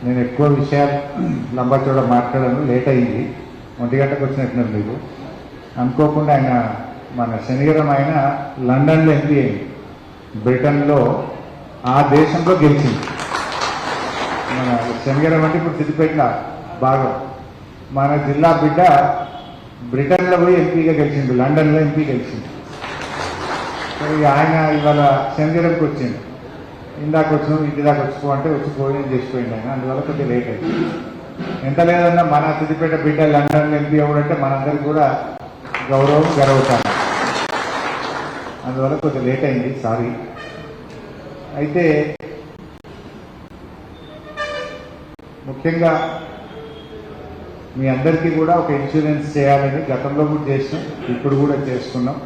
నేను ఎక్కువ విషయాలు లంబచోడ మాట్లాడాను, లేట్ అయింది. 1 గంటకు వచ్చినట్టున్నారు మీకు. అనుకోకుండా ఆయన మన శనిగరం ఆయన లండన్లో ఎంపీ అయింది, బ్రిటన్లో ఆ దేశంలో గెలిచింది. మన శనిగరం అంటే ఇప్పుడు సిద్దిపేట భాగం. మన జిల్లా బిడ్డ బ్రిటన్లో పోయి ఎంపీగా గెలిచిండు, లండన్లో ఎంపీ గెలిచింది. ఆయన ఇవాళ శనిగరంకి వచ్చిండు. ఇందాక వచ్చినాం, ఇంటి దాకా వచ్చిపో అంటే వచ్చి భోజనం చేసిపోయింది ఆయన. అందువల్ల కొద్దిగా లేట్ అయింది. ఎంత లేదన్నా మన సిద్దిపేట బిడ్డ లండన్లో ఎంపీ అవ్వడంటే మనందరికీ కూడా గౌరవం గర్వకారణం. అందువల్ల కొద్దిగా లేట్ అయింది, సారీ. అయితే ముఖ్యంగా మీ అందరికీ కూడా ఒక ఇన్సూరెన్స్ చేయాలని గతంలో కూడా చేసినాం, ఇప్పుడు కూడా చేసుకున్నాం.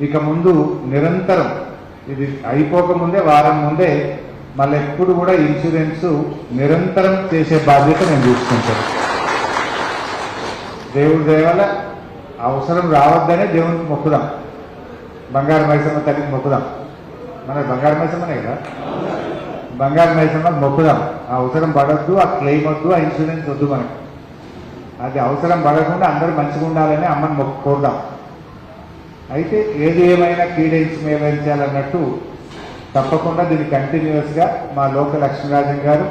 ఇక ముందు నిరంతరం ఇది అయిపోకముందే, వారం ముందే మళ్ళీ ఎప్పుడు కూడా ఇన్సూరెన్స్ నిరంతరం చేసే బాధ్యత నేను తీసుకుంటాను. దేవుడి దయవల్ల అవసరం రావద్దనే దేవునికి మొక్కుదాం, బంగారు మైసమ్మ తల్లికి మొక్కుదాం. మన బంగారు మైసమ్మనే కదా, బంగారు మైసమ్మ మొక్కుదాం. ఆ అవసరం పడద్దు, ఆ క్లెయిమ్ వద్దు, ఆ ఇన్సూరెన్స్ వద్దు మనకు. అది అవసరం పడకుండా అందరూ మంచిగా ఉండాలని అమ్మని మొక్కుకోదాం. అయితే ఏది ఏమైనా కీడేసి మేళించాలన్నట్టు తప్పకుండా దీన్ని కంటిన్యూస్గా మా లోక లక్ష్మీరాజన్ గారు,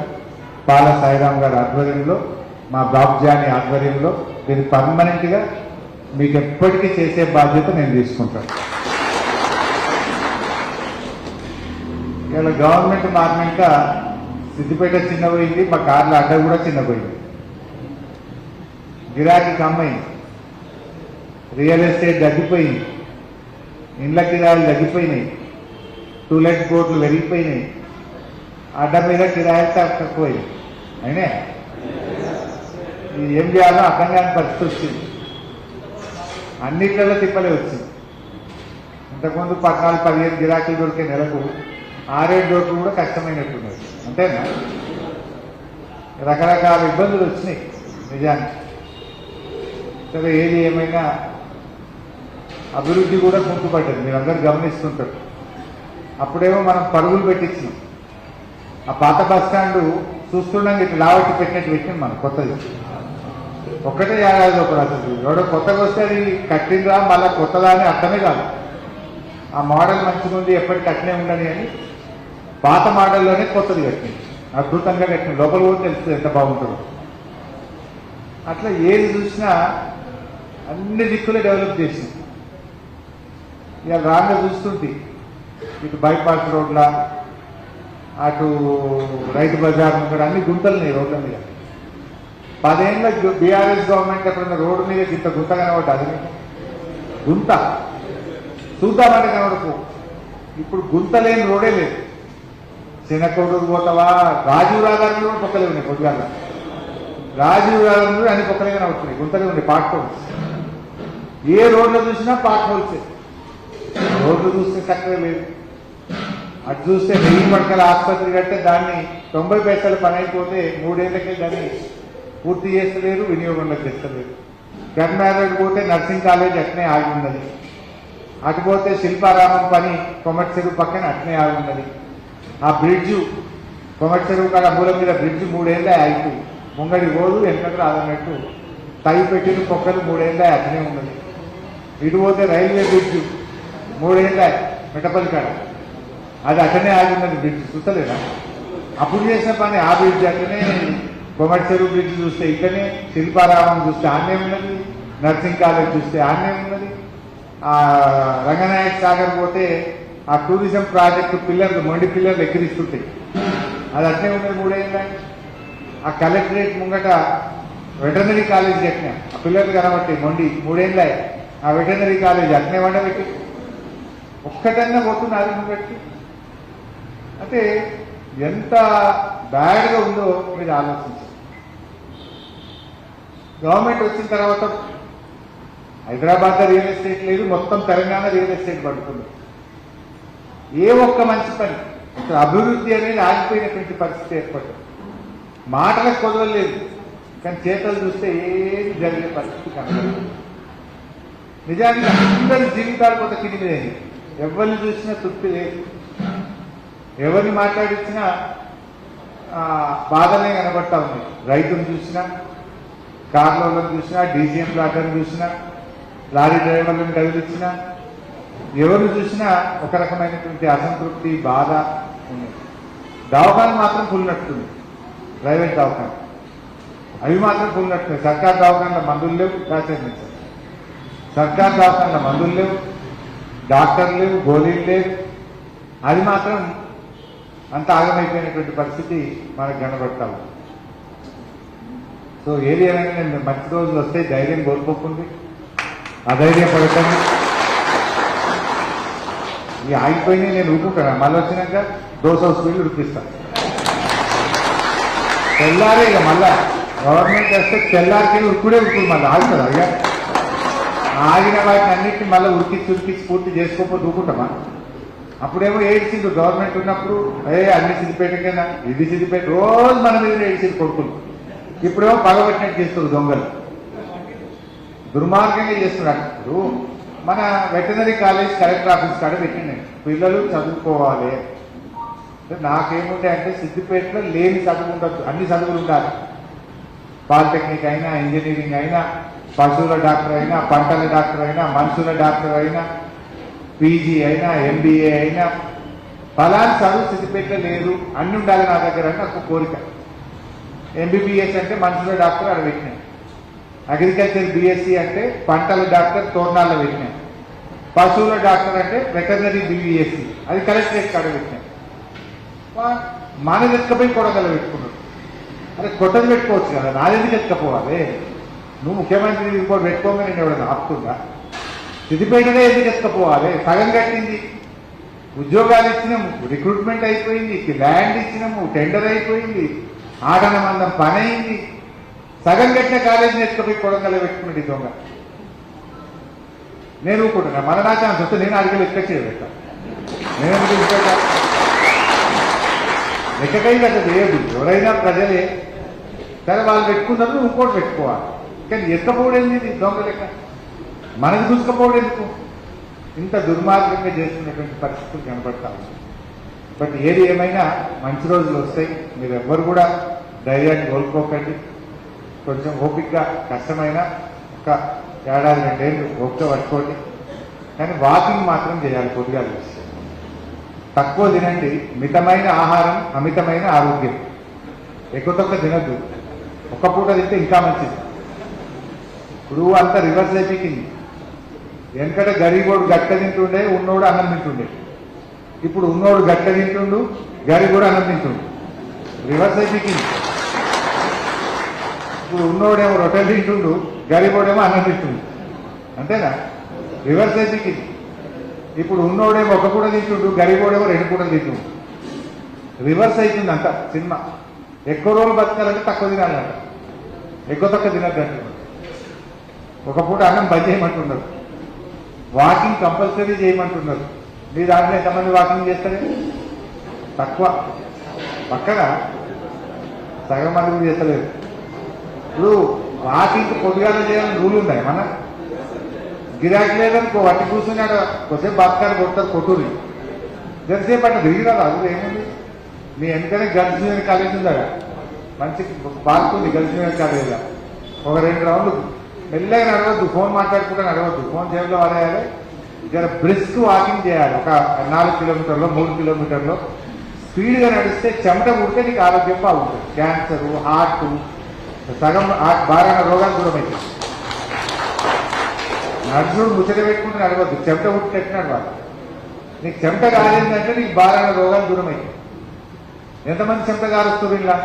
పాల సాయిరాం గారు ఆధ్వర్యంలో, మా బాబ్జాని ఆధ్వర్యంలో దీన్ని పర్మనెంట్గా మీకు ఎప్పటికీ చేసే బాధ్యత నేను తీసుకుంటాను. ఇలా గవర్నమెంట్ మారినాక సిద్దిపేట చిన్నపోయింది, మా కార్ల అడ్డ కూడా చిన్నపోయింది, గిరాకీ కమ్మైంది, రియల్ ఎస్టేట్ తగ్గిపోయింది, ఇండ్ల కిరాయిలు తగ్గిపోయినాయి, టూలెట్ బోర్డులు పెరిగిపోయినాయి, అడ్డ మీద కిరాయిలు తక్కువైంది. అయినా ఏం చేయాలో అర్థం కాని పరిస్థితి వచ్చింది. అన్నిట్లలో తిప్పలే వచ్చింది. ఇంతకుముందు 14-15 గిరాకీలు దొరికే నెలకు 6-7 దొరకలు కూడా కష్టమైనట్టున్నది. అంతేనా? రకరకాల ఇబ్బందులు వచ్చినాయి నిజానికి. సరే, ఏది ఏమైనా అభివృద్ధి కూడా కుంటుపడ్డది, మీరందరూ గమనిస్తుంటారు. అప్పుడేమో మనం పరుగులు పెట్టించినాం. ఆ పాత బస్ స్టాండ్ చూస్తుండగా ఇట్లా లావట్టి పెట్టినట్టు పెట్టినాం మనం. కొత్తది ఒక్కటే ఏడాది ఒకటి అసలు ఎవడో కొత్తగా వస్తే అది కట్టిందా మళ్ళీ కొత్తదా అని అర్థమే కాదు. ఆ మోడల్ మంచిగా ఉంది, ఎప్పటికీ అట్నే ఉండని అని పాత మోడల్లోనే కొత్తది కట్టింది, అద్భుతంగా కట్టింది. లోపల కూడా తెలుస్తుంది ఎంత బాగుంటుందో. అట్లా ఏది చూసినా అన్ని దిక్కులు డెవలప్ చేసింది. ఇక రాగా చూస్తుంటే ఇటు బైపాస్ రోడ్ల, అటు రైతు బజార్ కూడా అన్ని గుంతలున్నాయి రోడ్ల మీద. 10 ఏళ్ళ బీఆర్ఎస్ గవర్నమెంట్ ఎప్పుడైనా రోడ్డు మీద ఇంత గుంత కనబడ్డా? అది గుంత చూద్దామంటే కనబడకు. ఇప్పుడు గుంత లేని రోడే లేదు. చిన్నకోడూరు పోతావా, రాజీవ్ రాగారు కూడా పొక్కలే ఉన్నాయి. పొద్దుగాల రాజీవ్ రాగారు అన్ని పొక్కలే కనబడుతున్నాయి, గుంతలే ఉన్నాయి. పార్ట్ హోల్స్, ఏ రోడ్లో చూసినా పార్ట్ హోల్సే. రోడ్లు చూస్తే చక్కగా లేదు. అటు చూస్తే 1000 పడకల ఆసుపత్రి కట్టే దాన్ని 90 పైసలు పని అయిపోతే 3 ఏళ్లకే దాన్ని పూర్తి చేస్తలేరు, వినియోగంలోకి తెస్తలేరు. గన్మ్యారేడ్ పోతే నర్సింగ్ కాలేజ్ అట్నే ఆగి ఉన్నది. అటు పోతే శిల్పారామం పని కొమటి చెరువు పక్కన అట్నే ఆగి ఉన్నది. ఆ బ్రిడ్జు కొమటి చెరువు కాడ మూల మీద బ్రిడ్జు 3 ఏళ్ళే ఆగిపోయి, ముంగడి పోదు వెనకకు రాదన్నట్టు తగి పెట్టిన పొక్కలు 3 ఏళ్ళే అట్నే ఉన్నది. ఇటు పోతే రైల్వే బ్రిడ్జు 3 ఏళ్ళే మెటపల్లి కాడ, అది అట్లనే ఆగిన్నది. బ్రిడ్జ్ చూస్తలేదా? అప్పుడు చేసిన పని ఆ బ్రిడ్జ్ అట్లనే. కొమటి చెరువు బ్రిడ్జ్ చూస్తే ఇక్కడనే, శిల్పారామం చూస్తే ఆన్నే ఉన్నది, నర్సింగ్ కాలేజ్ చూస్తే ఆన్నే ఉన్నది. ఆ రంగనాయక సాగర్ పోతే ఆ టూరిజం ప్రాజెక్టు పిల్లర్లు, మొండి పిల్లర్లు ఎక్కిరిస్తుంటాయి, అది అట్లే ఉన్నది 3 ఏళ్ళ. ఆ కలెక్టరేట్ ముంగట వెటర్నరీ కాలేజ్ కట్టినా, ఆ పిల్లర్లు కనబట్టాయి మొండి 3 ఏళ్ళ. ఆ వెటర్నరీ కాలేజ్ అట్నే వండబెట్టి ఒక్కటన్నా పోతున్నారు ముంగట్టి. అంటే ఎంత బ్యాడ్గా ఉందో మీరు ఆలోచించారు. గవర్నమెంట్ వచ్చిన తర్వాత హైదరాబాద్ రియల్ ఎస్టేట్ లేదు, మొత్తం తెలంగాణ రియల్ ఎస్టేట్ పడుతుంది. ఏ ఒక్క మంచి పని, అసలు అభివృద్ధి అనేది ఆగిపోయినటువంటి పరిస్థితి ఏర్పడుతుంది. మాటలకు కుదరలేదు, కానీ చేతలు చూస్తే ఏది జరిగే పరిస్థితి కనబడదు. నిజానికి అందరి జీవితాలు కొంత కిందిలేని, ఎవరిని చూసినా తృప్తి లేదు. ఎవరిని మాట్లాడించినా బాధలే కనబడతా ఉంది. రైతును చూసినా, కార్లను చూసినా, డీసీఎం ప్లాట్లను చూసినా, లారీ డ్రైవర్లను కదిలించినా, ఎవరు చూసినా ఒక రకమైనటువంటి అసంతృప్తి, బాధ ఉంది. దవాఖాన మాత్రం ఫుల్ నడుతుంది, ప్రైవేట్ దవాఖాన అవి మాత్రం ఫుల్ నడుతుంది. సర్కార్ దవాఖానలో మందులు లేవు, ఆచరించారు. సర్కార్ దవాఖానలో మందులు లేవు, డాక్టర్లు లేవు, గోళీలు లేవు. అది మాత్రం అంత ఆగమైపోయినటువంటి పరిస్థితి మనకు కనబడతాము. సో ఏది ఏమైనా నేను మంచి రోజులు వస్తే ధైర్యం కోల్పోకుండా అధైర్యం పడకండి. ఈ ఆగిపోయినా నేను ఊరుకుంటాను, మళ్ళీ వచ్చినాక దోశ స్పీడ్లు ఉడిపిస్తాను. తెల్లారే ఇక మళ్ళా గవర్నమెంట్ వస్తే తెల్లారికి ఉరుకుడే ఉరుకుడు మళ్ళీ ఆగుతుంది. అయ్యా ఆగిన వాటిని అన్నింటినీ మళ్ళీ ఉరికిచ్చి పూర్తి చేసుకోకపోతే ఊరుకుంటామా? అప్పుడేమో ఏడ్చిండు గవర్నమెంట్ ఉన్నప్పుడు, అన్ని సిద్దిపేటకైనా ఇది సిద్దిపేట, రోజు మన మీద ఏడ్చింది కొడుకులు. ఇప్పుడేమో పగబట్టినట్టు చేస్తారు దొంగలు, దుర్మార్గంగా చేస్తున్నారు. ఇప్పుడు మన వెటనరీ కాలేజ్ కలెక్టర్ ఆఫీస్ కాడ పెట్టింది, పిల్లలు చదువుకోవాలి. నాకేముంటే అంటే సిద్దిపేటలో లేని చదువు ఉండొచ్చు, అన్ని చదువులు ఉండాలి. పాలిటెక్నిక్ అయినా, ఇంజనీరింగ్ అయినా, పశువుల డాక్టర్ అయినా, పంటల డాక్టర్ అయినా, మనుషుల డాక్టర్ అయినా, పీజీ అయినా, ఎంబీఏ అయినా, ఫలానా చదువు సిద్దిపేటలో లేదు, అన్ని ఉండాలి నా దగ్గర అని నాకు కోరిక. ఎంబీబీఎస్ అంటే మనుషుల డాక్టర్ అక్కడ పెట్టినాయి, అగ్రికల్చర్ బీఎస్సీ అంటే పంటల డాక్టర్ తోరణాల్లో పెట్టినాయి, పశువుల డాక్టర్ అంటే వెటర్నరీ బీవీఎస్సీ అది కలెక్టరేట్ కాడ పెట్టినాయి. మనది ఎత్తుకపోయి కొడగల పెట్టుకున్నాడు. అరే కొట్టది పెట్టుకోవచ్చు కదా, నాదెందుకు ఎత్తుకపోవాలి? నువ్వు ముఖ్యమంత్రి ఇంకోటి పెట్టుకోగా నేను ఎవడన్నా ఆపుతుందా? సిద్దిపేటనే ఎందుకు ఎత్తుకపోవాలి? సగం కట్టింది, ఉద్యోగాలు ఇచ్చినాము, రిక్రూట్మెంట్ అయిపోయింది, ల్యాండ్ ఇచ్చినాము, టెండర్ అయిపోయింది, ఆటన మందం పని అయింది. సగం కట్టిన కాలేజీని ఎత్తుకపోయి కొడంగల్లో పెట్టుకున్నాడు ఈ దొంగ. నేను ఊరుకుంటున్నా, మన నా ఛాన్స్ వస్తే నేను అడిగి లెక్క పెట్టా. నేను లెక్కకై కదా లేదు, ఎవరైనా ప్రజలే సరే వాళ్ళు పెట్టుకున్నారు, నువ్వు ఇంకోటి పెట్టుకోవాలి. కానీ ఎత్తపోవడేంది దొంగ లెక్క, మనకు దూసుకపోవడం ఎందుకు? ఇంత దుర్మార్గంగా చేస్తున్నటువంటి పరిస్థితులు కనబడతాయి. బట్ ఏది ఏమైనా మంచి రోజులు వస్తాయి. మీరు ఎవ్వరు కూడా ధైర్యాన్ని కోల్పోకండి. కొంచెం ఓపికగా కష్టమైన ఒక ఏడాది 2 ఏళ్ళు ఓపిక పట్టుకోండి. కానీ వాకింగ్ మాత్రం చేయాలి. కొద్దిగా తక్కువ తినండి. మితమైన ఆహారం అమితమైన ఆరోగ్యం. ఎక్కువ తక్కువ తినద్దు. ఒక్క పూట తింటే ఇంకా మంచిది. ఇప్పుడు అంతా రివర్స్ అయిపోయింది. వెనకట గరీబోడు గట్ట తింటుండే, ఉన్నోడు అన్నం తింటుండే. ఇప్పుడు ఉన్నోడు గట్ట తింటుండు, గరీబోడు అన్నం తింటుండు. రివర్స్ అయిపోయింది. ఇప్పుడు ఉన్నోడేమో రొట్టెలు తింటుండు, గరీబోడేమో అన్నం తింటుండు. అంతేనా? రివర్స్ అయిపోయింది. ఇప్పుడు ఉన్నోడేమో ఒక పూట తింటుండు, గరీబోడేమో 2 పూటలు తింటుండు. రివర్స్ అవుతుంది అంట సినిమా. ఎక్కువ రోజులు బతకాలంటే తక్కువ తినాలంట, ఎక్కువ తక్కువ తినద్దంట. ఒక పూట అన్నం బంద్ చేయమంటున్నారు, వాకింగ్ కంపల్సరీ చేయమంటున్నారు. మీ దాంట్లో ఎంతమంది వాకింగ్ చేస్తారు? తక్కువ, పక్కగా సగం మంది చేస్తలేదు. ఇప్పుడు వాకింగ్ పొద్దుగాల చేయాలని రూల్ ఉన్నాయి. మన గిరాకీ లేదనుకో వట్టి కూర్చున్నాడు, కొద్దిసేపు బతకాలు కొడతారు, కొట్టుని ఎంతసేపు అట్లా తిరిగిరా. అది ఏముంది? మీ వెనకనే గర్ల్స్ యూనియన్ కాలేజ్ ఉందా, మంచి పార్క్ ఉంది గర్ల్స్ యూనియన్ కాలేజీలో. ఒక 2 రౌండ్లు మెల్లగా నడవద్దు, ఫోన్ మాట్లాడుకుంటే నడవద్దు, ఫోన్ జేబులో వాడేయాలి. జర బ్రిస్క్ వాకింగ్ చేయాలి. ఒక 4 కిలోమీటర్లో 3 కిలోమీటర్లో స్పీడ్గా నడిస్తే చెమట పుడితే నీకు ఆరోగ్యం బాగుంటుంది. క్యాన్సర్, హార్ట్, సగం బాగా రోగాలు దూరం అవుతాయి. నడుచుడు ముచ్చట పెట్టుకుంటే నడవద్దు, చెమట పుట్టినట్టు నడవాలి. నీకు చెమట కాలేదంటే నీకు బాగా రోగాలు దూరం అవుతాయి. ఎంతమంది చెమట కారుస్తారు ఇలా?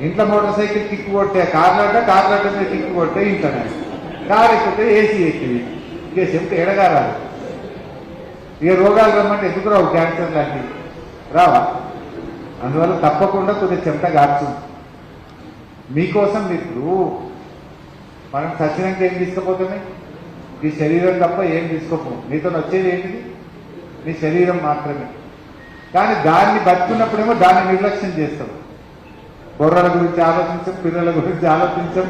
ఇంట్లో మోటార్ సైకిల్ కిక్కు కొట్టే, కార్లాట మీద కిక్కు కొట్టే ఇంట్లోనే, కారు ఎక్కితే ఏసీ ఎక్కింది, ఇక చెమట ఎడగారాలి. ఇక రోగాలు రమ్మంటే ఎందుకు రావు? క్యాన్సర్ లాంటివి రావా? అందువల్ల తప్పకుండా కొద్దిగా చెమట కారుతుంది. మీకోసం ఇప్పుడు మనం సచ్చినాక ఏం తీసుకుపోతున్నాయి? ఈ శరీరం తప్ప ఏం తీసుకోపోం. నీతో వచ్చేది ఏంటిది? నీ శరీరం మాత్రమే. కానీ దాన్ని బతుకున్నప్పుడేమో దాన్ని నిర్లక్ష్యం చేస్తాం. బొర్రల గురించి ఆలోచించం, పిల్లల గురించి ఆలోచించం,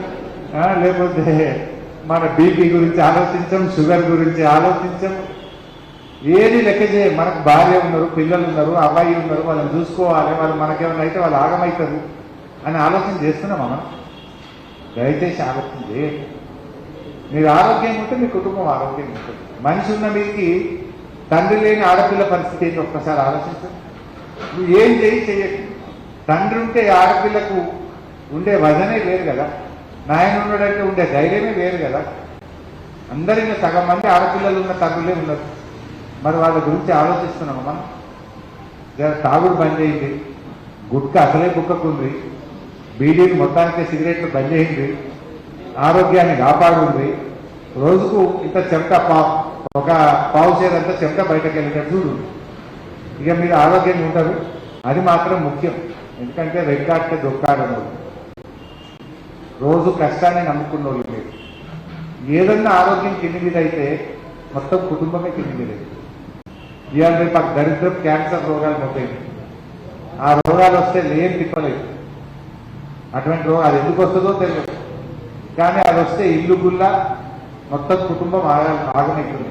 లేకపోతే మన బీపీ గురించి ఆలోచించం, షుగర్ గురించి ఆలోచించం. ఏది లెక్క చేయ మనకు భార్య ఉన్నారు, పిల్లలు ఉన్నారు, అబ్బాయి ఉన్నారు, వాళ్ళని చూసుకోవాలి, వాళ్ళు మనకేమైనా అయితే వాళ్ళు ఆగమవుతారు అని ఆలోచన చేస్తున్నామా మనం? దయచేసి ఆలోచన చేయండి. మీరు ఆరోగ్యంగా ఉంటే మీ కుటుంబం ఆరోగ్యంగా ఉంటుంది. మనిషి ఉన్న మీదకి తండ్రి లేని ఆడపిల్ల పరిస్థితి ఏంటి ఒక్కసారి ఆలోచించండి. నువ్వు ఏం చెయ్యకు. తండ్రి ఉంటే ఆడపిల్లకు ఉండే వజనే వేరు కదా, నాయన ఉన్నాడంటే ఉండే ధైర్యమే వేరు కదా. అందరిలో సగం మంది ఆడపిల్లలు ఉన్న తండ్రులే ఉన్నారు. మరి వాళ్ళ గురించి ఆలోచిస్తున్నామా మనం? తాగుడు బంద్ చేయండి, గుట్క అసలే కుక్కకుంది, బీడీలు మొత్తానికి సిగరెట్లు బంద్ చేయండి, ఆరోగ్యాన్ని కాపాడుంది. రోజుకు ఇంత చెమట ఒక పావు చేరంతా చెమట బయటకు వెళ్ళేటట్టు చూడు. ఇక మీరు ఆరోగ్యంగా ఉంటారు, అది మాత్రం ముఖ్యం. ఎందుకంటే రెక్కాడితే దొక్కాడను, రోజు కష్టాన్ని నమ్ముకున్న వాళ్ళు మీరు. ఏదన్నా ఆరోగ్యం కింది మీద అయితే మొత్తం కుటుంబమే కింది మీద. ఇవాళ రేపు దరిద్రం క్యాన్సర్ రోగాలు మొదలైంది. ఆ రోగాలు వస్తే లేని తిప్పలేదు. అటువంటి రోగం అది ఎందుకు వస్తుందో తెలియదు, కానీ అది వస్తే ఇల్లు గుల్లా మొత్తం కుటుంబం ఆగమైతుంది.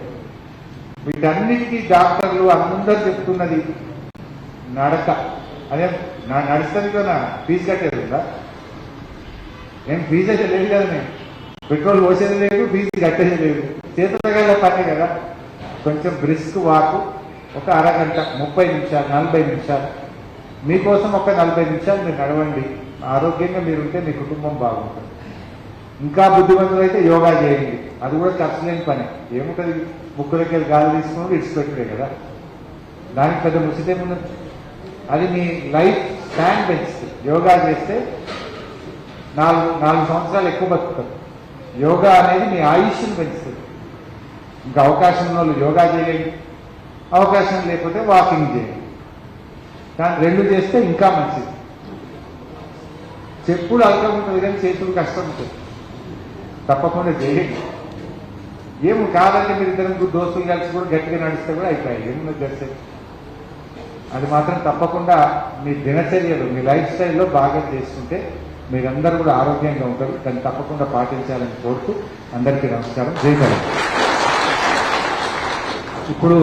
వీటన్నిటికీ డాక్టర్లు అందరూ చెప్తున్నది నడక. అదే నడుస్తుంది కదా, ఫీజు కట్టేది ఉందా? నేను ఫీజు అయితే లేదు కదా, నేను పెట్రోల్ పోసేది లేదు, ఫీజు కట్టేది లేదు, చేతుల పని కదా. కొంచెం బ్రిస్క్ వాకు ఒక అరగంట, 30 నిమిషాలు, 40 నిమిషాలు మీకోసం ఒక 40 నిమిషాలు మీరు నడవండి. ఆరోగ్యంగా మీరుంటే మీ కుటుంబం బాగుంటుంది. ఇంకా బుద్ధిమంతులు అయితే యోగా చేయండి, అది కూడా ఖర్చు లేని పని. ఏముంటుంది, ముక్కులకి గాలి తీసుకుని విడిచిపెట్టలే కదా, దానికి పెద్ద ముసితేమున్నది. అది మీ లైఫ్ స్పాన్ పెంచుతుంది. యోగా చేస్తే 4 సంవత్సరాలు ఎక్కువ బతుకుతారు. యోగా అనేది మీ ఆయుష్ను పెంచుతుంది. ఇంకా అవకాశం ఉన్న వాళ్ళు యోగా చేయండి, అవకాశం లేకపోతే వాకింగ్ చేయండి. కానీ 2 చేస్తే ఇంకా మంచిది. చెప్పులు అలకం ఉంటుంది కానీ చేతులు కష్టం ఉంటుంది, తప్పకుండా చేయండి. ఏమి కాదంటే మీరు ఇద్దరు దోస్తులు కలిసి కూడా గట్టిగా నడిస్తే కూడా అయిపోయాయి, ఏమున్నది చేస్తే. అది మాత్రం తప్పకుండా మీ దినచర్యలు, మీ లైఫ్ స్టైల్లో బాగా చేసుకుంటే మీరందరూ కూడా ఆరోగ్యంగా ఉంటారు. దాన్ని తప్పకుండా పాటించాలని కోరుతూ అందరికీ నమస్కారం. జై తెలంగాణ. ఇప్పుడు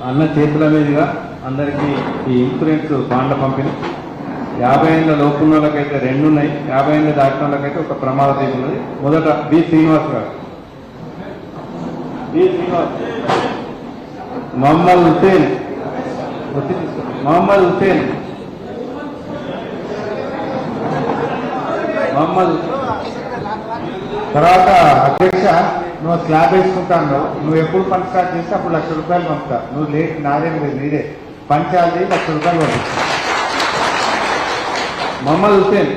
అన్న చేతుల మీదుగా అందరికీ ఈ ఇన్సూరెన్స్ బాండ్ల పంపిణీ. 50 ఏళ్ళ లోపు ఉన్న వాళ్ళకైతే 2 ఉన్నాయి, 50 ఏళ్ళు దాటిన వాళ్ళకైతే ఒక ప్రమాద దీపం ఉన్నది. మొదట బి శ్రీనివాస్ గారు. బి శ్రీనివాస్. మొహమ్మద్ హుసేన్. మొహమ్మద్ హుసేన్. మొహమ్మద్. తర్వాత అధ్యక్ష, నువ్వు స్లాబ్ వేసుకుంటాను, నువ్వు ఎప్పుడు పని స్టార్ట్ చేస్తే అప్పుడు ₹1,00,000 పంపుతా. నువ్వు లేట్, నాదేం లేదు, నీదే పంచాలి. ₹1,00,000 పంపిస్తా. మొహమ్మద్ హుసేన్.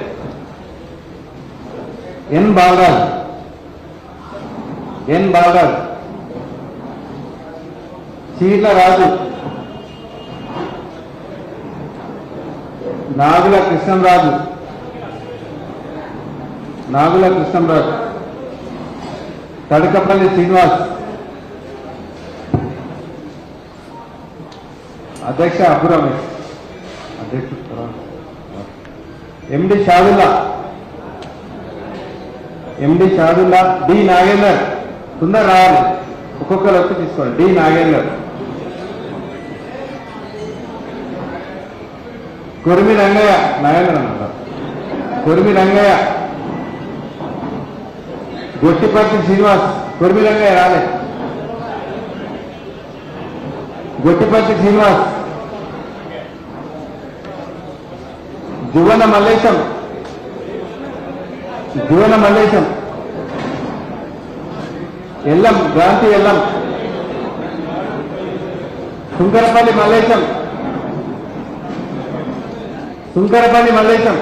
ఎన్ బాలరాజ్. ఎన్ బాలరాజ్. చీర్ల రాజు. నాగుల కృష్ణంరాజు. నాగుల కృష్ణంరాజు. తడకపల్లి శ్రీనివాస్. అధ్యక్ష అబ్బు రమేష్. అధ్యక్షుడు ఎండి షాదుల్లా. ఎండి షాదుల్లా. డి నాగేందర్. తొందర రావాలి, ఒక్కొక్కరు వచ్చి తీసుకోండి. డి నాగేందర్. కొరిమి రంగయ్య. నాగేంద్ర అన్నారు. కొరిమి రంగయ్య. గొట్టిపర్తి శ్రీనివాస్. కొరిమి రంగయ్య రాలే. గొట్టిపర్తి శ్రీనివాస్. జువన మల్లేశం. జువన మల్లేశం. ఎల్లం. క్రాంతి ఎల్లం. సుంకరపల్లి మల్లేశం. సుంకరపల్లి మల్లేశం.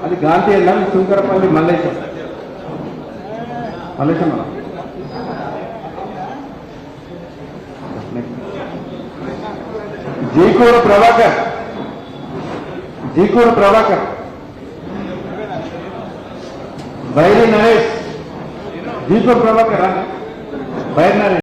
అది గాంధీ ఎల్లం, సుంకరపల్లి మల్లేశం. మల్లేశం అన్న. జీకూరు ప్రభాకర్. జీకూరు ప్రభాకర్. బైరి నరేష్. జీకూరు ప్రభాకర్. బైరి నరేష్.